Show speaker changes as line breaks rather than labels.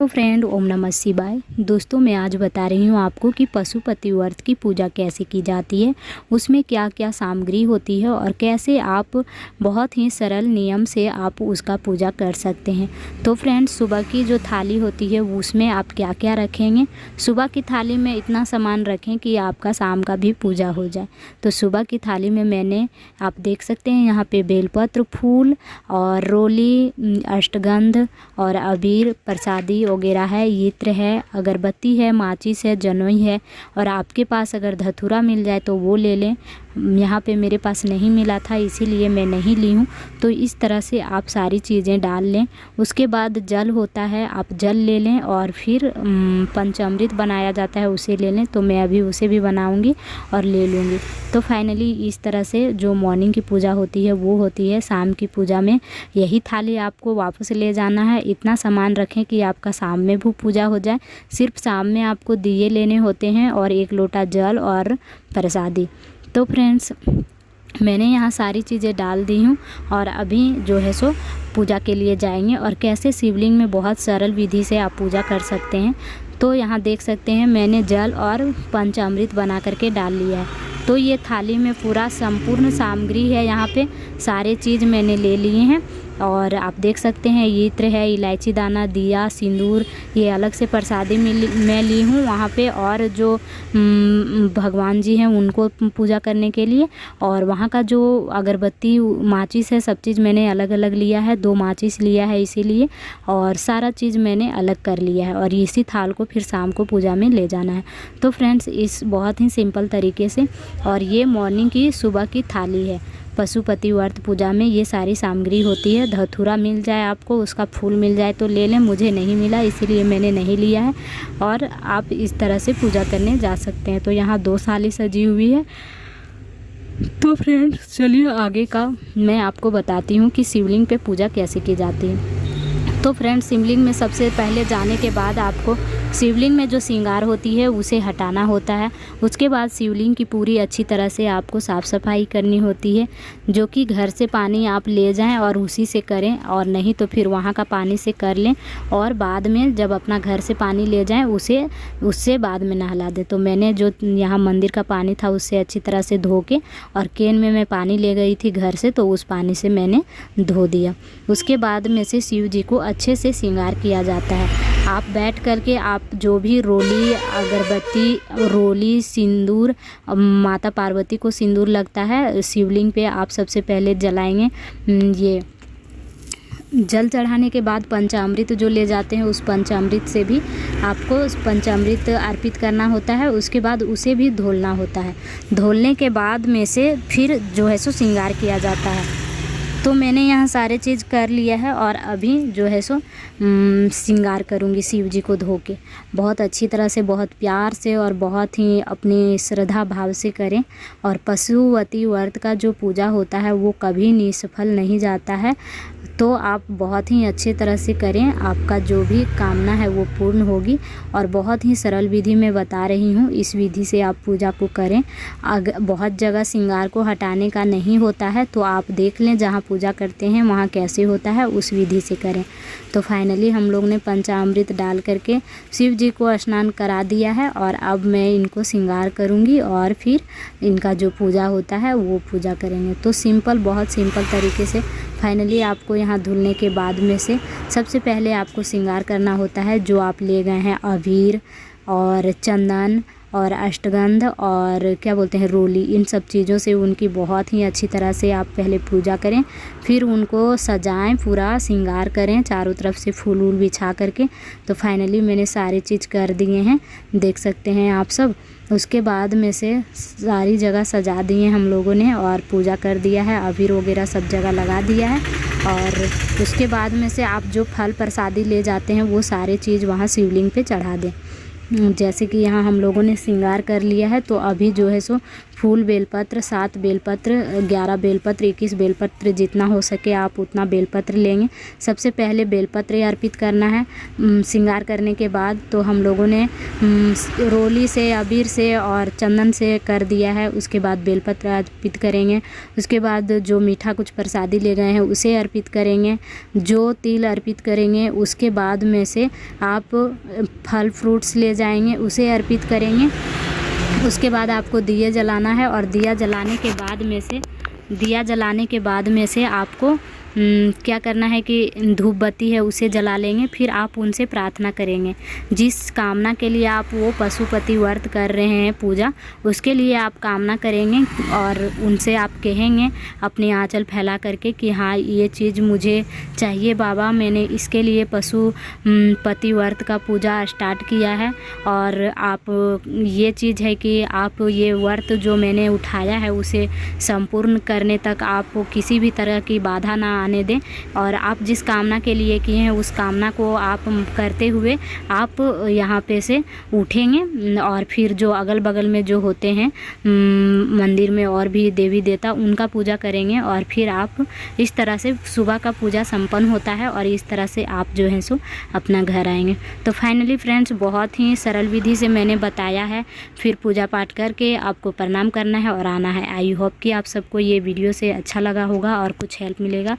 तो फ्रेंड, ओम नमः शिवाय। दोस्तों, मैं आज बता रही हूँ आपको कि पशुपति व्रत की पूजा कैसे की जाती है, उसमें क्या क्या सामग्री होती है और कैसे आप बहुत ही सरल नियम से आप उसका पूजा कर सकते हैं। तो फ्रेंड, सुबह की जो थाली होती है उसमें आप क्या क्या रखेंगे। सुबह की थाली में इतना सामान रखें कि आपका शाम का भी पूजा हो जाए। तो सुबह की थाली में मैंने, आप देख सकते हैं यहाँ पे बेलपत्र, फूल और रोली, अष्टगंध और अबीर, प्रसादी वगैरह है, इत्र है, अगरबत्ती है, माचिस है, जनोई है और आपके पास अगर धतूरा मिल जाए तो वो ले लें। यहाँ पे मेरे पास नहीं मिला था इसीलिए मैं नहीं ली हूँ। तो इस तरह से आप सारी चीज़ें डाल लें। उसके बाद जल होता है, आप जल ले लें और फिर पंचामृत बनाया जाता है, उसे ले लें। तो मैं अभी उसे भी बनाऊँगी और ले लूँगी। तो फाइनली इस तरह से जो मॉर्निंग की पूजा होती है वो होती है। शाम की पूजा में यही थाली आपको वापस ले जाना है। इतना सामान रखें कि आपका शाम में भी पूजा हो जाए। सिर्फ शाम में आपको दिए लेने होते हैं और 1 लोटा जल और प्रसादी। तो फ्रेंड्स, मैंने यहाँ सारी चीज़ें डाल दी हूँ और अभी जो है सो पूजा के लिए जाएंगे। और कैसे शिवलिंग में बहुत सरल विधि से आप पूजा कर सकते हैं। तो यहाँ देख सकते हैं मैंने जल और पंचामृत बना करके डाल लिया है। तो ये थाली में पूरा संपूर्ण सामग्री है, यहाँ पे सारे चीज़ मैंने ले लिए हैं। और आप देख सकते हैं इत्र है, इलायची दाना, दिया, सिंदूर, ये अलग से प्रसादी मैं ली हूँ वहाँ पे। और जो भगवान जी हैं उनको पूजा करने के लिए, और वहाँ का जो अगरबत्ती, माचिस है, सब चीज़ मैंने अलग अलग लिया है। 2 माचिस लिया है इसीलिए, और सारा चीज़ मैंने अलग कर लिया है। और इसी थाल को फिर शाम को पूजा में ले जाना है। तो फ्रेंड्स, इस बहुत ही सिंपल तरीके से, और ये मॉर्निंग की सुबह की थाली है। पशुपति व्रत पूजा में ये सारी सामग्री होती है। धतूरा मिल जाए आपको, उसका फूल मिल जाए तो ले लें। मुझे नहीं मिला इसीलिए मैंने नहीं लिया है। और आप इस तरह से पूजा करने जा सकते हैं। तो यहाँ 2 साली सजी हुई है। तो फ्रेंड्स, चलिए आगे का मैं आपको बताती हूँ कि शिवलिंग पे पूजा कैसे की जाती है। तो फ्रेंड्स, शिवलिंग में सबसे पहले जाने के बाद आपको शिवलिंग में जो श्रृंगार होती है उसे हटाना होता है। उसके बाद शिवलिंग की पूरी अच्छी तरह से आपको साफ़ सफाई करनी होती है, जो कि घर से पानी आप ले जाएं और उसी से करें, और नहीं तो फिर वहाँ का पानी से कर लें। और बाद में जब अपना घर से पानी ले जाएं उससे बाद में नहला दें। तो मैंने जो यहाँ मंदिर का पानी था उससे अच्छी तरह से धो के, और केन में मैं पानी ले गई थी घर से, तो उस पानी से मैंने धो दिया। उसके बाद में से शिव जी को अच्छे से श्रृंगार किया जाता है। आप बैठ करके आप जो भी रोली, अगरबत्ती, रोली, सिंदूर, माता पार्वती को सिंदूर लगता है शिवलिंग पे, आप सबसे पहले जलाएंगे। ये जल चढ़ाने के बाद पंचामृत जो ले जाते हैं, उस पंचामृत से भी आपको पंचामृत अर्पित करना होता है। उसके बाद उसे भी धोलना होता है। धोलने के बाद में से फिर जो है सो श्रृंगार किया जाता है। तो मैंने यहाँ सारे चीज़ कर लिया है और अभी जो है सो श्रृंगार करूँगी शिव जी को धो के। बहुत अच्छी तरह से, बहुत प्यार से और बहुत ही अपनी श्रद्धा भाव से करें। और पशुपति व्रत का जो पूजा होता है वो कभी निष्फल नहीं जाता है। तो आप बहुत ही अच्छे तरह से करें, आपका जो भी कामना है वो पूर्ण होगी। और बहुत ही सरल विधि मैं बता रही हूँ, इस विधि से आप पूजा को करें। बहुत जगह श्रृंगार को हटाने का नहीं होता है, तो आप देख लें जहाँ पूजा करते हैं वहाँ कैसे होता है, उस विधि से करें। तो फाइनली हम लोग ने पंचामृत डाल करके शिव जी को स्नान करा दिया है। और अब मैं इनको श्रृंगार करूँगी और फिर इनका जो पूजा होता है वो पूजा करेंगे। तो सिंपल, बहुत सिंपल तरीके से फाइनली आपको यहाँ धुलने के बाद में से सबसे पहले आपको श्रृंगार करना होता है। जो आप ले गए हैं अबीर और चंदन और अष्टगंध और क्या बोलते हैं, रोली, इन सब चीज़ों से उनकी बहुत ही अच्छी तरह से आप पहले पूजा करें। फिर उनको सजाएं, पूरा श्रृंगार करें चारों तरफ से फूल वूल बिछा करके। तो फाइनली मैंने सारी चीज़ कर दिए हैं, देख सकते हैं आप सब। उसके बाद में से सारी जगह सजा दिए हम लोगों ने और पूजा कर दिया है। अबीर वगैरह सब जगह लगा दिया है। और उसके बाद में से आप जो फल प्रसादी ले जाते हैं वो सारे चीज़ वहाँ शिवलिंग पे चढ़ा दें। जैसे कि यहाँ हम लोगों ने श्रृंगार कर लिया है, तो अभी जो है सो फूल बेलपत्र, 7 बेलपत्र, 11 बेलपत्र, 21 बेलपत्र, जितना हो सके आप उतना बेलपत्र लेंगे। सबसे पहले बेलपत्र अर्पित करना है। श्रृंगार करने के बाद तो हम लोगों ने रोली से, अबीर से और चंदन से कर दिया है। उसके बाद बेलपत्र अर्पित करेंगे। उसके बाद जो मीठा कुछ प्रसादी ले गए हैं उसे अर्पित करेंगे। जो तिल अर्पित करेंगे उसके बाद में से आप फल फ्रूट्स ले जाएंगे, उसे अर्पित करेंगे। उसके बाद आपको दिया जलाना है और दिया जलाने के बाद में से आपको क्या करना है कि धूप बत्ती है उसे जला लेंगे। फिर आप उनसे प्रार्थना करेंगे। जिस कामना के लिए आप वो पशुपति व्रत कर रहे हैं पूजा, उसके लिए आप कामना करेंगे और उनसे आप कहेंगे अपनी आंचल फैला करके कि हाँ ये चीज़ मुझे चाहिए बाबा, मैंने इसके लिए पशुपति व्रत का पूजा स्टार्ट किया है और आप ये चीज़ है कि आप ये व्रत जो मैंने उठाया है उसे संपूर्ण करने तक आप किसी भी तरह की बाधा ना आने दें। और आप जिस कामना के लिए किए हैं उस कामना को आप करते हुए आप यहाँ पे से उठेंगे और फिर जो अगल बगल में जो होते हैं मंदिर में और भी देवी देवता, उनका पूजा करेंगे और फिर आप इस तरह से सुबह का पूजा संपन्न होता है और इस तरह से आप जो है सो अपना घर आएंगे। तो फाइनली फ्रेंड्स, बहुत ही सरल विधि से मैंने बताया है। फिर पूजा पाठ करके आपको प्रणाम करना है और आना है। आई होप कि आप सबको ये वीडियो से अच्छा लगा होगा और कुछ हेल्प मिलेगा।